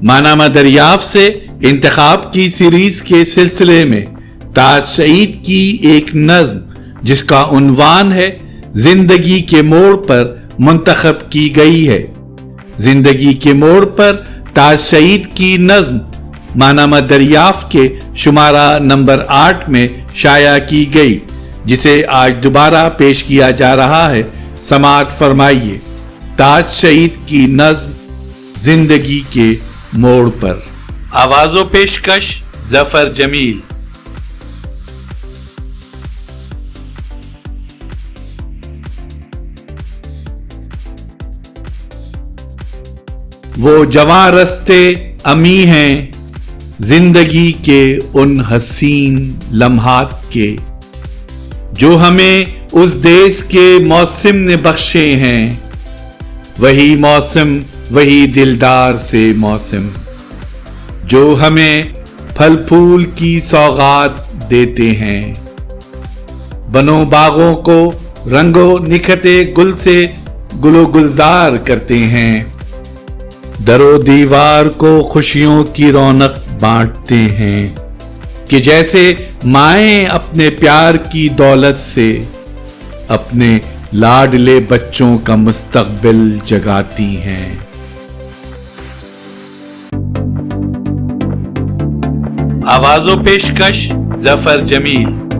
ماہنامہ دریافت سے انتخاب کی سیریز کے سلسلے میں تاج سعید کی ایک نظم جس کا عنوان ہے زندگی کے موڑ پر منتخب کی گئی ہے۔ زندگی کے موڑ پر تاج سعید کی نظم ماہنامہ دریافت کے شمارہ نمبر 8 میں شائع کی گئی، جسے آج دوبارہ پیش کیا جا رہا ہے۔ سماعت فرمائیے تاج سعید کی نظم زندگی کے موڑ پر۔ آواز و پیشکش ظفر جمیل۔ وہ جواں رستے امی ہیں زندگی کے ان حسین لمحات کے، جو ہمیں اس دیس کے موسم نے بخشے ہیں، وہی موسم وہی دلدار سے موسم، جو ہمیں پھل پھول کی سوغات دیتے ہیں، بنو باغوں کو رنگ و نکھتے گل سے گل و گلزار کرتے ہیں، در و دیوار کو خوشیوں کی رونق بانٹتے ہیں، کہ جیسے مائیں اپنے پیار کی دولت سے اپنے لاڈلے بچوں کا مستقبل جگاتی ہیں۔ آواز و پیشکش ظفر جمیل۔